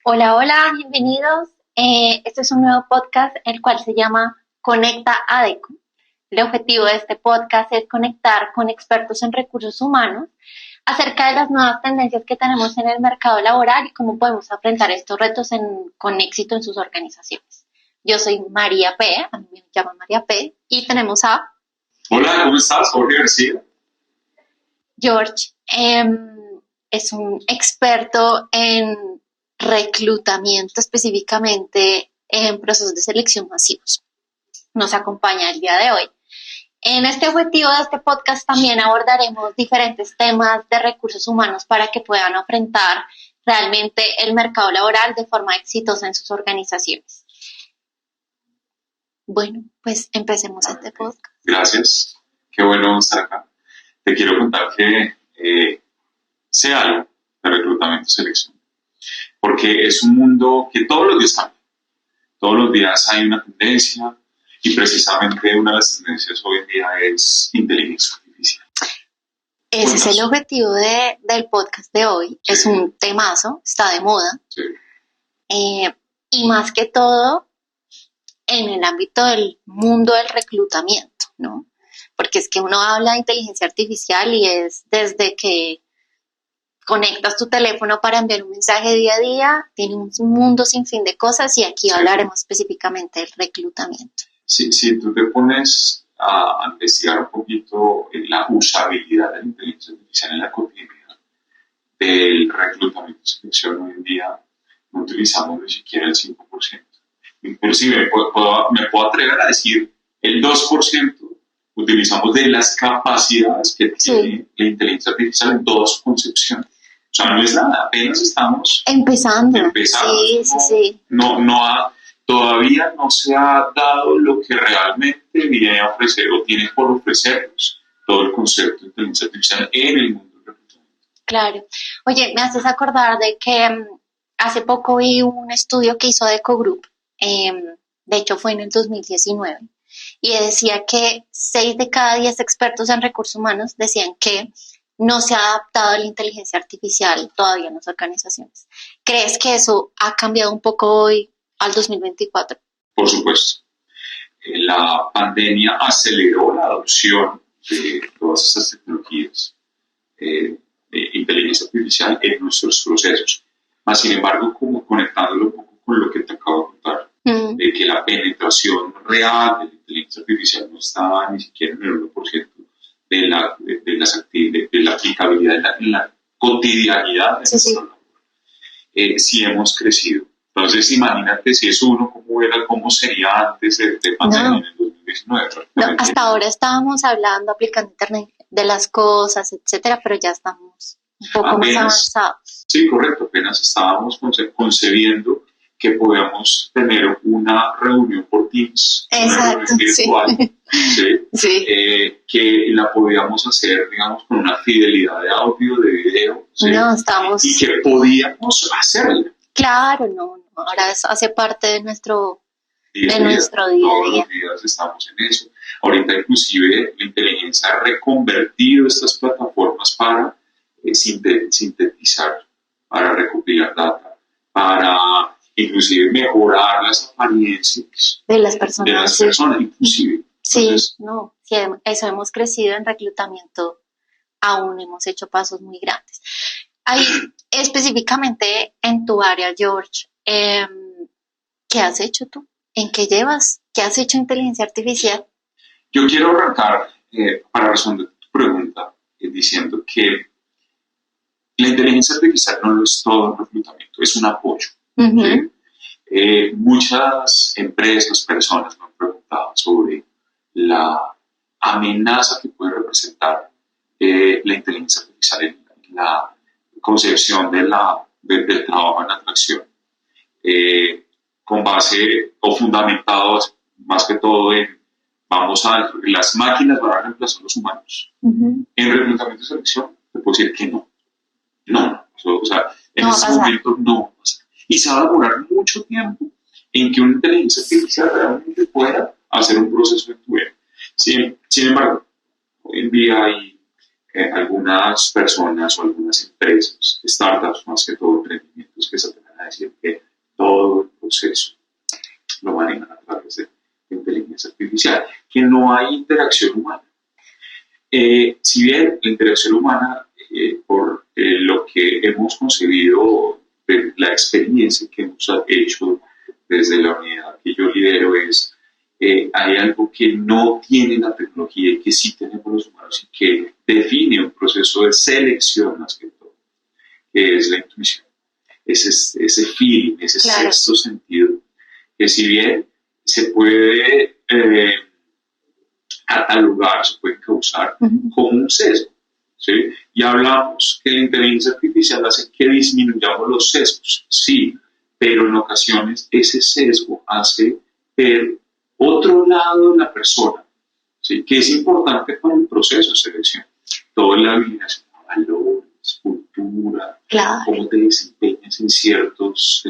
Hola, hola, bienvenidos. Este es un nuevo podcast, el cual se llama Conecta ADECO. El objetivo de este podcast es conectar con expertos en recursos humanos acerca de las nuevas tendencias que tenemos en el mercado laboral y cómo podemos enfrentar estos retos con éxito en sus organizaciones. Yo soy María P., a mí me llaman María P., y tenemos a Hola, ¿cómo estás? Jorge García. George. Es un experto en reclutamiento, específicamente en procesos de selección masivos. Nos acompaña el día de hoy. En este objetivo de este podcast también abordaremos diferentes temas de recursos humanos para que puedan enfrentar realmente el mercado laboral de forma exitosa en sus organizaciones. Bueno, pues empecemos este podcast. Gracias, qué bueno estar acá. Te quiero contar que sé algo de reclutamiento y selección, porque es un mundo que todos los días cambia. Todos los días hay una tendencia y precisamente una de las tendencias hoy en día es inteligencia artificial. Ese es el objetivo del podcast de hoy. Sí. Es un temazo, está de moda. Sí. Y más que todo en el ámbito del mundo del reclutamiento, ¿no? Porque es que uno habla de inteligencia artificial y es desde que conectas tu teléfono para enviar un mensaje día a día, tiene un mundo sin fin de cosas y aquí hablaremos específicamente del reclutamiento. Si tú te pones a investigar un poquito la usabilidad de la inteligencia artificial en la cotidianidad del reclutamiento y selección, hoy en día no utilizamos ni siquiera el 5%. Inclusive me puedo atrever a decir el 2% utilizamos de las capacidades que tiene la inteligencia artificial en toda su concepción. O sea, no es nada, apenas estamos empezando. Sí. Todavía no se ha dado lo que realmente viene a ofrecer o tiene por ofrecernos todo el concepto de inteligencia artificial en el mundo del reclutamiento. Claro. Oye, me haces acordar de que hace poco vi un estudio que hizo Deco Group, de hecho fue en el 2019, y decía que 6 de cada 10 expertos en recursos humanos decían que no se ha adaptado la inteligencia artificial todavía en las organizaciones. ¿Crees que eso ha cambiado un poco hoy al 2024? Por supuesto. La pandemia aceleró la adopción de todas estas tecnologías de inteligencia artificial en nuestros procesos. Mas, sin embargo, como conectándolo un poco con lo que te acabo de contar, de que la penetración real de la inteligencia artificial no está ni siquiera en el 1% de la aplicabilidad en la cotidianidad de nuestra labor. Sí hemos crecido. Entonces, imagínate si es uno, cómo sería antes de pandemia en el 2019. No, hasta ahora estábamos aplicando Internet de las cosas, etcétera, pero ya estamos un poco más avanzados. Sí, correcto. Apenas estábamos concebiendo que podíamos tener una reunión por Teams, una reunión virtual, ¿sí? Que la podíamos hacer, digamos, con una fidelidad de audio, de video, ¿sí? No, estamos... Y que podíamos hacerla. Claro, no, ahora eso hace parte de nuestro día a día. Todos los días estamos en eso. Ahorita inclusive la inteligencia ha reconvertido estas plataformas para sintetizar, para recopilar data, para inclusive mejorar las apariencias de las personas, inclusive. Sí, entonces, sí, eso hemos crecido en reclutamiento, aún hemos hecho pasos muy grandes. Ahí, específicamente en tu área, George, ¿qué has hecho tú? ¿En qué llevas? ¿Qué has hecho en inteligencia artificial? Yo quiero arrancar para responder tu pregunta diciendo que la inteligencia artificial no lo es todo en reclutamiento, es un apoyo. ¿Sí? Muchas empresas, personas me han preguntado sobre la amenaza que puede representar la inteligencia artificial en la concepción del trabajo en atracción, con base o fundamentado más que todo en las máquinas van a reemplazar a los humanos. En reclutamiento y selección te puedo decir que no. O sea, en este momento no pasa. Y se va a demorar mucho tiempo en que una inteligencia artificial realmente pueda hacer un proceso de tuve. Sin embargo, hoy en día hay algunas personas o algunas empresas, startups más que todo, emprendimientos que se atreven a decir que todo el proceso lo manejan a través de inteligencia artificial, que no hay interacción humana. Si bien la interacción humana, por lo que hemos concebido de la experiencia que hemos hecho desde la unidad que yo lidero, es hay algo que no tiene la tecnología y que sí tenemos los humanos y que define un proceso de selección más que todo, que es la intuición, ese feeling, ese sexto sentido, que si bien se puede catalogar, se puede causar como un sesgo, ¿sí? Y hablamos que la inteligencia artificial hace que disminuyamos los sesgos, sí, pero en ocasiones ese sesgo hace ver otro lado de la persona, ¿sí? Que es importante para el proceso de selección. Toda la alineación de valores, cultura, cómo te desempeñas en ciertos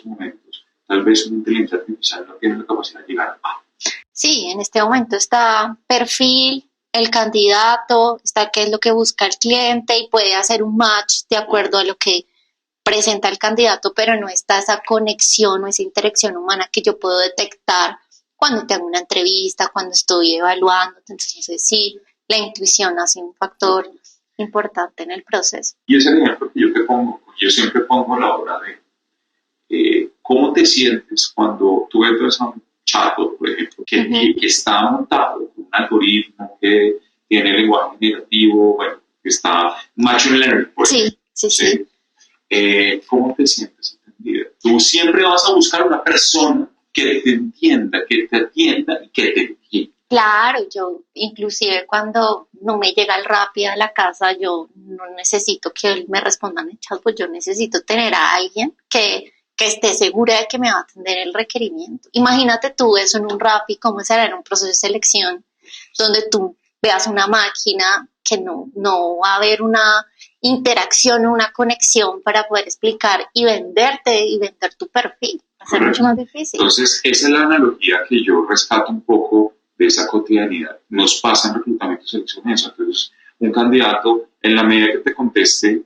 momentos. Tal vez una inteligencia artificial no tiene la capacidad de llegar a. Sí, en este momento está perfil, el candidato, está qué es lo que busca el cliente y puede hacer un match de acuerdo a lo que presenta el candidato, pero no está esa conexión o esa interacción humana que yo puedo detectar cuando te hago una entrevista, cuando estoy evaluando. Entonces sí, la intuición hace un factor importante en el proceso. Y ese ejemplo que yo te pongo, yo siempre pongo la hora de cómo te sientes cuando tú entras a un chatbot, por ejemplo, que está montado con un algoritmo que tiene lenguaje generativo, bueno, que está machine learning, por ejemplo. Sí. ¿Cómo te sientes entendida? Tú siempre vas a buscar una persona que te entienda, que te atienda y que te entienda. Claro, yo inclusive cuando no me llega el Rappi a la casa, yo no necesito que él me responda en el chatbot, yo necesito tener a alguien que esté segura de que me va a atender el requerimiento. Imagínate tú eso en un Rappi, cómo será en un proceso de selección, donde tú veas una máquina que no va a haber una interacción o una conexión para poder explicar y venderte y vender tu perfil. Va a ser mucho más difícil. Entonces, esa es la analogía que yo rescato un poco de esa cotidianidad. Nos pasa en reclutamiento y selección eso. Entonces, un candidato, en la medida que te conteste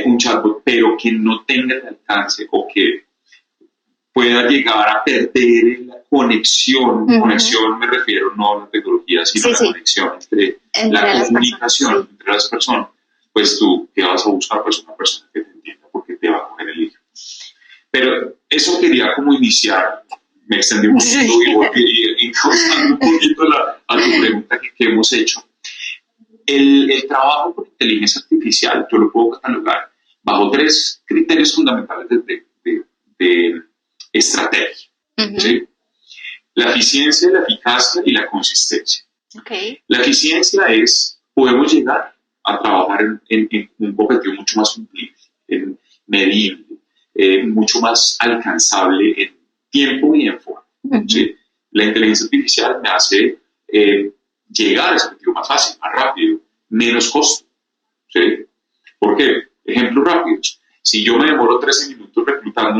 un chatbot, pero que no tenga el alcance o que pueda llegar a perder la conexión. Conexión me refiero no a la tecnología, sino a la conexión entre la comunicación entre las personas. Pues tú, ¿qué vas a buscar? Pues una persona que te entienda porque te va a coger el hilo. Pero eso quería como iniciar, me extendí un poquito y causando un poquito a tu pregunta que hemos hecho. El trabajo con inteligencia artificial, yo lo puedo catalogar bajo 3 criterios fundamentales de estrategia. ¿Sí? La eficiencia, la eficacia y la consistencia. La eficiencia es, podemos llegar a trabajar en un objetivo mucho más cumplible, medible, mucho más alcanzable en tiempo y en forma. ¿Sí? La inteligencia artificial me hace llegar a ese objetivo más fácil, más rápido, menos costo. ¿Sí? ¿Por qué? Ejemplos rápidos. Si yo me demoro 13 minutos reclutando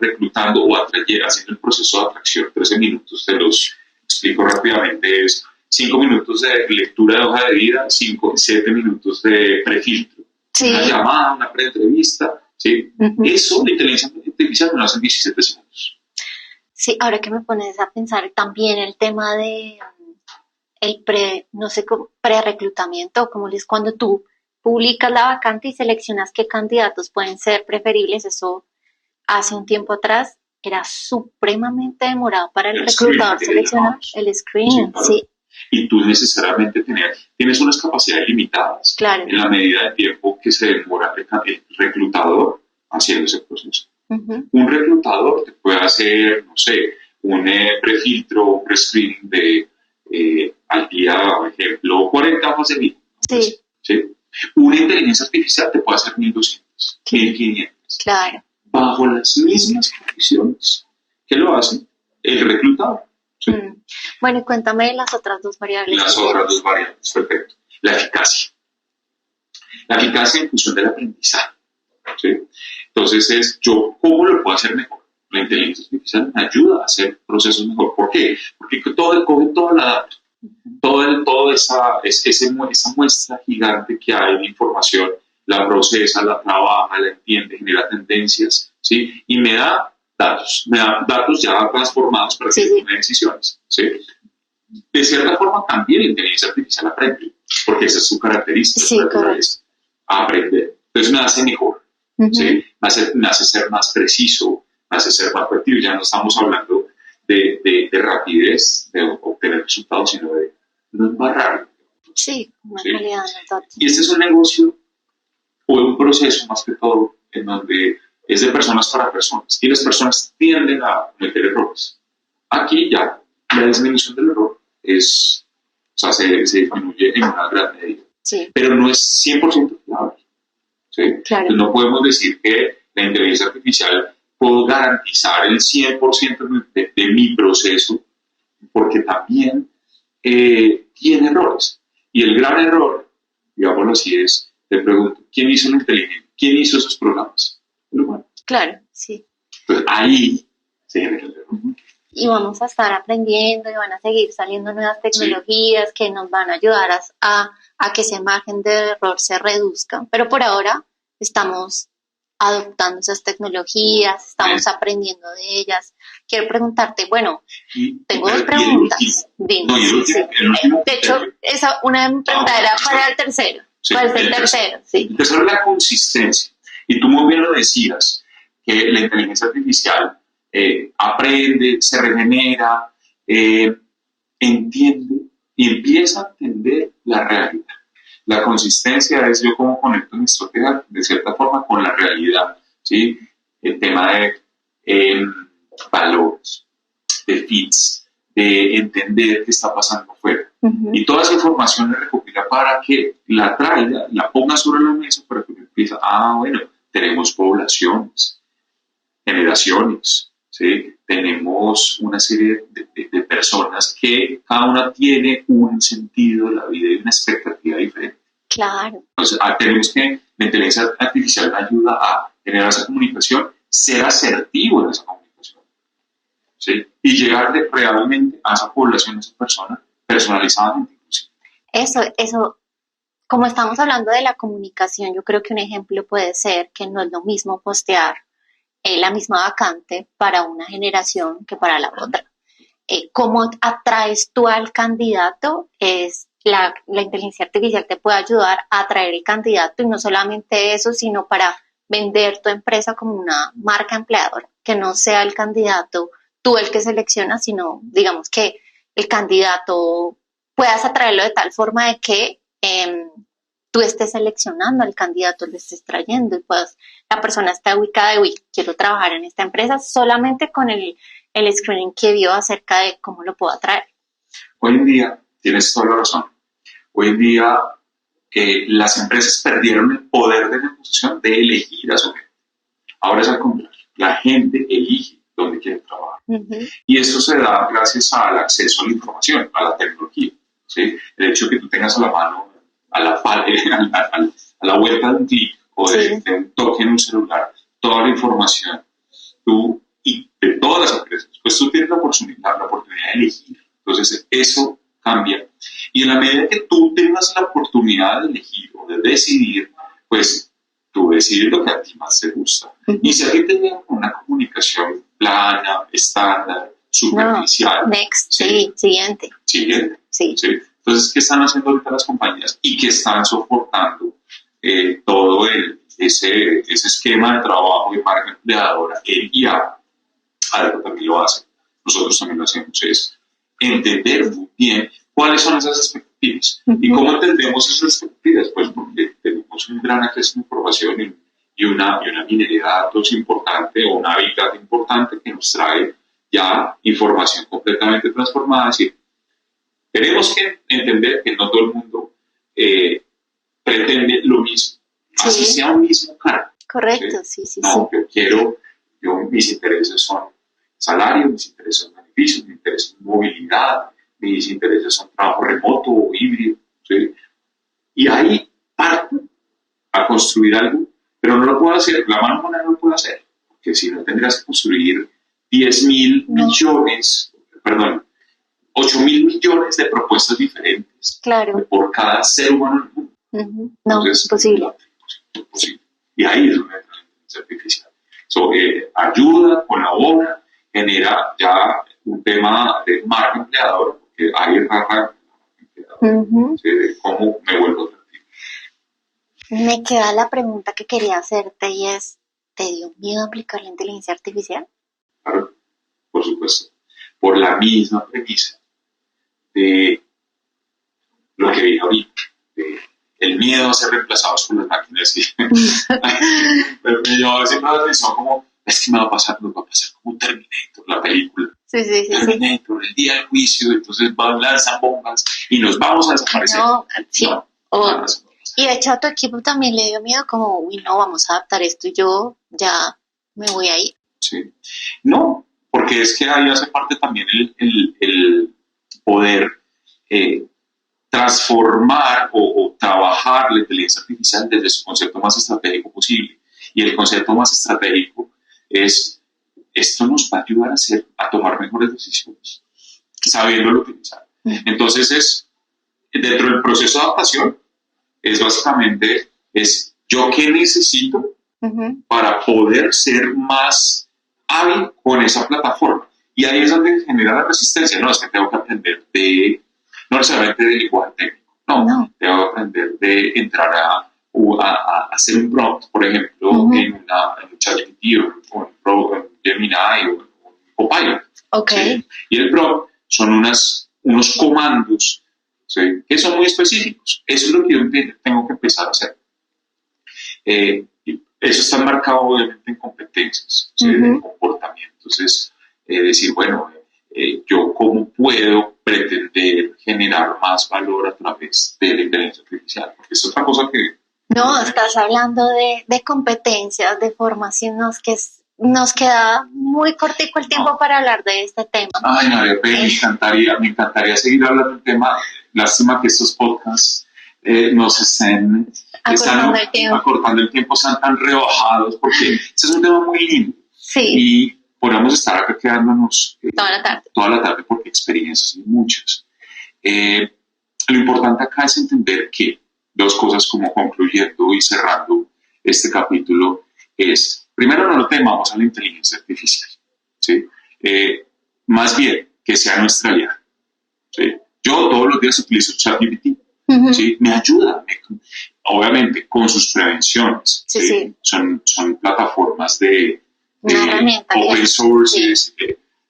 reclutando o haciendo el proceso de atracción, 13 minutos, te los explico rápidamente, es 5 minutos de lectura de hoja de vida, 7 minutos de prefiltro, una llamada, una pre-entrevista, ¿sí? Eso la inteligencia artificial me lo hace en 17 segundos. Sí, ahora que me pones a pensar también el tema de el pre-reclutamiento, como es cuando tú publicas la vacante y seleccionas qué candidatos pueden ser preferibles. Eso hace un tiempo atrás era supremamente demorado para el reclutador seleccionar el screening. Sí. Y tú necesariamente tienes unas capacidades limitadas en la medida de tiempo que se demora el reclutador haciendo ese proceso. Un reclutador te puede hacer, no sé, un prefiltro, un prescreening de al día, por ejemplo, 40 hojas de vida. ¿Sí? Una inteligencia artificial te puede hacer 1200, 1500. Claro. Bajo las mismas condiciones que lo hace el reclutador. ¿Sí? Bueno, y cuéntame las otras 2 variables. Las otras 2 variables, perfecto. La eficacia. La eficacia en función del aprendizaje. ¿Sí? Entonces ¿cómo lo puedo hacer mejor? La inteligencia artificial me ayuda a hacer procesos mejor. ¿Por qué? Porque coge toda la data, toda esa muestra gigante que hay de información, la procesa, la trabaja, la entiende, genera tendencias, ¿sí? Y me da datos ya transformados para que tome decisiones, ¿sí? De cierta forma también la inteligencia artificial aprende, porque esa es su característica, su naturaleza, aprender. Entonces me hace mejor, ¿sí? Me hace ser más preciso, me hace ser más efectivo. Ya no estamos hablando de rapidez, de obtener resultados, sino de no embarrar. Sí, una calidad de datos. Y este es un negocio o un proceso más que todo en donde es de personas para personas y las personas tienden a cometer errores. Aquí ya la disminución del error se disminuye en una gran medida, pero no es 100% fiable. ¿Sí? Claro. Entonces no podemos decir que la inteligencia artificial puedo garantizar el 100% de mi proceso, porque también tiene errores. Y el gran error, digámoslo así, es, te pregunto, ¿quién hizo la inteligencia? ¿Quién hizo esos programas? El humano. Claro, sí. Entonces ahí se genera el error. Y vamos a estar aprendiendo y van a seguir saliendo nuevas tecnologías que nos van a ayudar a que ese margen de error se reduzca. Pero por ahora estamos adoptando esas tecnologías, estamos aprendiendo de ellas. Quiero preguntarte, bueno, tengo dos preguntas. Dime, de hecho, una de mis preguntas era para el tercero. ¿Cuál es el tercero? El tercero es la consistencia. Y tú muy bien lo decías, que la inteligencia artificial aprende, se regenera, entiende y empieza a entender la realidad. La consistencia es yo cómo conecto mi estrategia de cierta forma con la realidad, ¿sí? El tema de valores, de feeds, de entender qué está pasando afuera. Y toda esa información la recopila para que la traiga, la ponga sobre la mesa para que empiece, bueno, tenemos poblaciones, generaciones, ¿sí? Tenemos una serie de personas que cada una tiene un sentido de la vida y una expectativa diferente. Claro. Entonces, tenemos que la inteligencia artificial ayuda a generar esa comunicación, ser asertivo en esa comunicación, ¿sí? Y llegar realmente a esa población, a esa persona, personalizadamente. Eso, como estamos hablando de la comunicación, yo creo que un ejemplo puede ser que no es lo mismo postear la misma vacante para una generación que para la otra. ¿Cómo atraes tú al candidato? La inteligencia artificial te puede ayudar a atraer el candidato y no solamente eso, sino para vender tu empresa como una marca empleadora, que no sea el candidato tú el que seleccionas, sino digamos que el candidato puedas atraerlo de tal forma de que tú estés seleccionando al candidato, lo estés trayendo y pues la persona está ubicada de, quiero trabajar en esta empresa solamente con el screening que vio acerca de cómo lo puedo atraer. Hoy en día, tienes toda la razón, hoy en día las empresas perdieron el poder de negociación de elegir a su gente. Ahora es al contrario, la gente elige dónde quiere trabajar. Y esto se da gracias al acceso a la información, a la tecnología, ¿sí? El hecho de que tú tengas a la mano, a la vuelta de un clic o de un toque en un celular, toda la información, tú y de todas las empresas, pues tú tienes la oportunidad de elegir. Entonces eso cambia. Y en la medida que tú tengas la oportunidad de elegir o de decidir, pues tú decides lo que a ti más te gusta. Y si a ti te llega una comunicación plana, estándar, superficial. Next, siguiente. Siguiente. Sí. Entonces, ¿qué están haciendo ahorita las compañías? Y que están soportando todo ese esquema de trabajo de marca empleadora en IA. Algo también lo hace. Nosotros también lo hacemos, es entender muy bien cuáles son esas expectativas. ¿Y cómo entendemos esas expectativas? Pues porque tenemos un gran acceso a información y una minería de datos importante o una big data importante que nos trae ya información completamente transformada. Es decir, tenemos que entender que no todo el mundo pretende lo mismo, así sea un mismo cargo. Correcto, sí. Mis intereses son salario, mis intereses son beneficios, mis intereses son movilidad, mis intereses son trabajo remoto o híbrido, ¿sí? Y ahí parto a construir algo, pero no lo puedo hacer, la mano humana no lo puedo hacer, porque si no tendrías que construir 10.000 millones, 8.000 millones de propuestas diferentes por cada ser humano en el mundo. No, es posible. Y ahí es una inteligencia artificial. Ayuda, colabora, genera ya un tema de marca empleadora, porque hay marca empleadora, ¿sí? De cómo me vuelvo atractivo. Me queda la pregunta que quería hacerte y es, ¿te dio miedo aplicar la inteligencia artificial? Claro, por supuesto. Por la misma premisa de lo que dije ahorita, de el miedo a ser reemplazados por las máquinas. ¿Sí? Me llamaba siempre la atención como, es que me va a pasar, nos va a pasar como Terminator, la película. Sí. Terminator, el día del juicio, entonces lanzan bombas y nos vamos a desaparecer. No, sí. No, y de hecho a tu equipo también le dio miedo como, uy, no, vamos a adaptar esto y yo ya me voy a ir. Sí. No, porque es que ahí hace parte también el poder transformar o trabajar la inteligencia artificial desde su concepto más estratégico posible. Y el concepto más estratégico es, esto nos va a ayudar a tomar mejores decisiones, sabiéndolo utilizar. Entonces, dentro del proceso de adaptación, es básicamente, yo qué necesito para poder ser más hábil con esa plataforma. Y ahí es donde genera la resistencia. No, es que tengo que aprender no necesariamente de lenguaje técnico, no. Tengo que aprender de entrar a hacer un prompt, por ejemplo, en un ChatGPT o en Gemini o en Copilot. Okay. ¿Sí? Y el prompt son unos comandos, ¿sí? Que son muy específicos. Eso es lo que yo tengo que empezar a hacer. Eso está marcado obviamente en competencias, ¿sí? En comportamiento. Entonces, decir, bueno, yo cómo puedo pretender generar más valor a través de la inteligencia artificial, porque es otra cosa que... No, estás hablando de competencias, de formación, nos queda muy cortico el tiempo para hablar de este tema. Ay, María, me encantaría seguir hablando del tema. Lástima que estos podcasts nos están acortando el tiempo, están tan rebajados, porque este es un tema muy lindo. Sí. Y podemos estar acá quedándonos toda la tarde porque experiencias hay muchas. Lo importante acá es entender que dos cosas, como concluyendo y cerrando este capítulo, es, primero, no lo temamos a la inteligencia artificial, ¿sí? Más bien, que sea nuestra aliada, ¿sí? Yo todos los días utilizo ChatGPT, ¿sí? Me ayuda, obviamente, con sus prevenciones, ¿sí? Son plataformas de open source,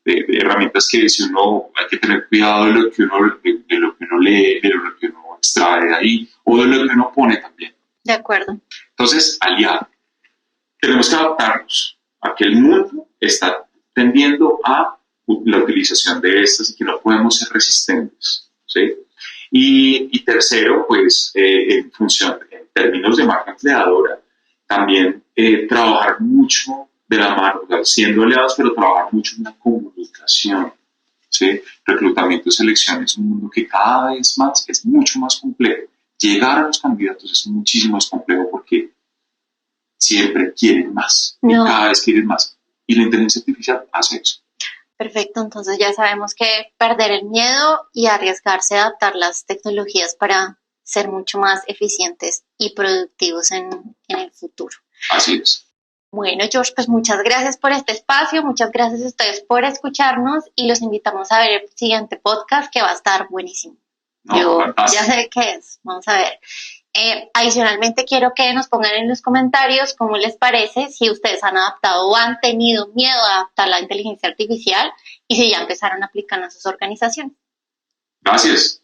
de herramientas que si uno hay que tener cuidado de lo que uno lee, de lo que uno extrae de ahí, o de lo que uno pone también. De acuerdo. Entonces, aliado. Tenemos que adaptarnos a que el mundo está tendiendo a la utilización de estas y que no podemos ser resistentes, ¿sí? Y tercero, pues, en términos de marca empleadora, también trabajar mucho de la mano, siendo aliados, pero trabajar mucho en la comunicación, ¿sí? Reclutamiento y selección es un mundo que cada vez más es mucho más complejo. Llegar a los candidatos es muchísimo más complejo porque siempre quieren más, y cada vez quieren más. Y la inteligencia artificial hace eso. Perfecto, entonces ya sabemos que perder el miedo y arriesgarse a adaptar las tecnologías para ser mucho más eficientes y productivos en el futuro. Así es. Bueno, George, pues muchas gracias por este espacio, muchas gracias a ustedes por escucharnos y los invitamos a ver el siguiente podcast que va a estar buenísimo. Yo ya sé qué es, vamos a ver. Adicionalmente quiero que nos pongan en los comentarios cómo les parece, si ustedes han adaptado o han tenido miedo a adaptar la inteligencia artificial y si ya empezaron a aplicarla en sus organizaciones. Gracias.